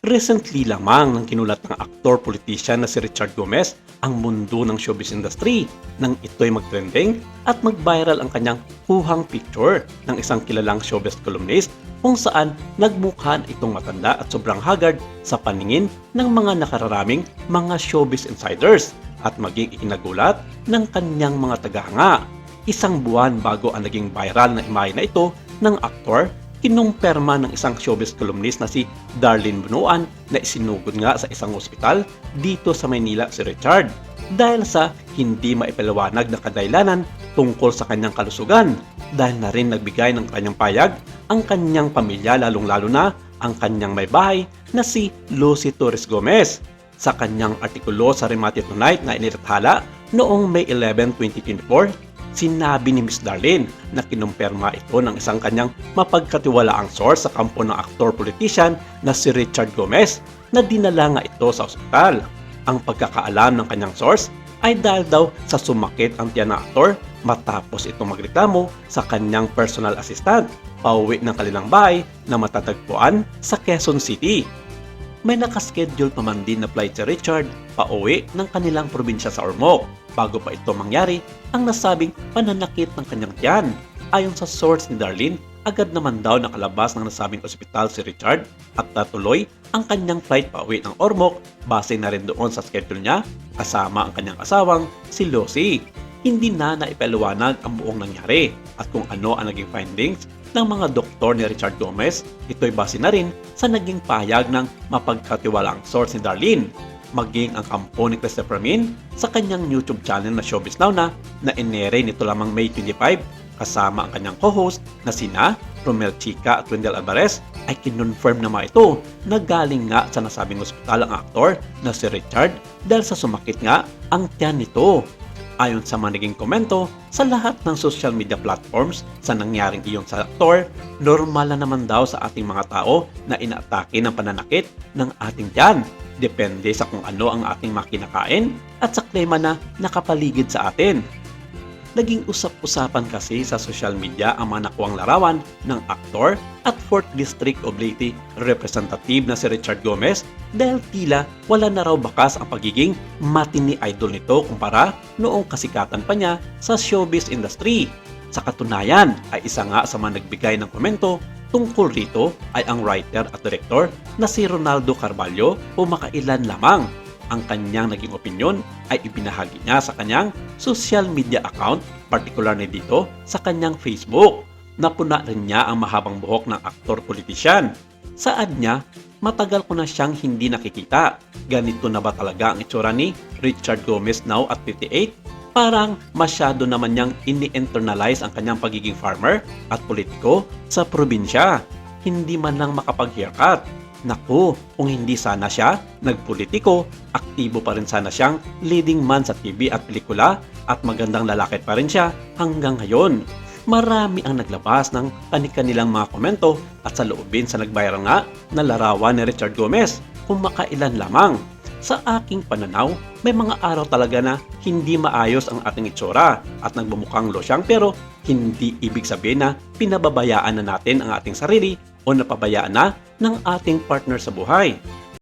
Recently lamang nang kinulat ng aktor-politician na si Richard Gomez ang mundo ng showbiz industry nang ito'y mag-trending at mag-viral ang kanyang kuhang picture ng isang kilalang showbiz columnist kung saan nagmukha itong matanda at sobrang haggard sa paningin ng mga nakararaming mga showbiz insiders at maging ikinagulat ng kanyang mga tagahanga. Isang buwan bago ang naging viral na imahe na ito ng aktor, kinumpirma ng isang showbiz columnist na si Darlene Bunuan na isinugod nga sa isang ospital dito sa Maynila si Richard dahil sa hindi maipaliwanag na kadahilanan tungkol sa kanyang kalusugan dahil na rin nagbigay ng kanyang payag ang kanyang pamilya lalong-lalo na ang kanyang may bahay na si Lucy Torres Gomez. Sa kanyang artikulo sa Remate Tonight na inilathala noong May 11, 2024, sinabi ni Miss Darlene na kinumpirma ito ng isang kanyang mapagkatiwalaang source sa kampo ng aktor-politician na si Richard Gomez na dinala nga ito sa ospital. Ang pagkakaalam ng kanyang source ay dahil daw sa sumakit ang tiyan ng aktor matapos itong magreklamo sa kanyang personal assistant pauwi ng kanilang bahay na matatagpuan sa Quezon City. May nakaschedule pa man din na flight si Richard pauwi ng kanilang probinsya sa Ormoc. Bago pa ito mangyari, ang nasabing pananakit ng kanyang tiyan. Ayon sa source ni Darlene, agad naman daw nakalabas ng nasabing ospital si Richard at natuloy ang kanyang flight pauwi ng Ormoc base na rin doon sa schedule niya kasama ang kanyang asawang si Lucy. Hindi na naipaliwanag ang buong nangyari at kung ano ang naging findings ng mga doktor ni Richard Gomez, ito'y base na rin sa naging pahayag ng mapagkatiwalaang source ni Darlene. Maging ang kampo ni Christopher Min sa kanyang YouTube channel na Showbiz Now na inere nito lamang May 25 kasama ang kanyang co-host na sina Romel Chica at Wendell Alvarez ay kinonfirm naman ito na galing nga sa nasabing ospital ang aktor na si Richard dahil sa sumakit nga ang tiyan nito. Ayon sa mga naging komento sa lahat ng social media platforms sa nangyaring iyon sa aktor, normal na naman daw sa ating mga tao na inaatake ng pananakit ng ating tiyan. Depende sa kung ano ang ating makinakain at sa klima na nakapaligid sa atin. Naging usap-usapan kasi sa social media ang mga nakuwang larawan ng aktor at 4th District Oblate Representative na si Richard Gomez dahil tila wala na raw bakas ang pagiging matini idol nito kumpara noong kasikatan pa niya sa showbiz industry. Sa katunayan ay isa nga sa mga nagbigay ng komento tungkol rito ay ang writer at director na si Ronaldo Carvalho o makailan lamang. Ang kanyang naging opinyon ay ibinahagi niya sa kanyang social media account, partikular na dito sa kanyang Facebook. Napuna rin niya ang mahabang buhok ng aktor-politician. Saad niya, matagal ko na siyang hindi nakikita. Ganito na ba talaga ang itsura ni Richard Gomez now at 58? Parang masyado naman niyang ini-internalize ang kanyang pagiging farmer at politiko sa probinsya. Hindi man lang makapag-haircut. Naku, kung hindi sana siya nagpolitiko, aktibo pa rin sana siyang leading man sa TV at pelikula at magandang lalaki pa rin siya hanggang ngayon. Marami ang naglabas ng kanilang mga komento at sa loobin sa nag-viral nga na larawan ni Richard Gomez kung makailan lamang. Sa aking pananaw, may mga araw talaga na hindi maayos ang ating itsura at nagbumukhang losyang pero hindi ibig sabihin na pinababayaan na natin ang ating sarili o napabayaan na ng ating partner sa buhay.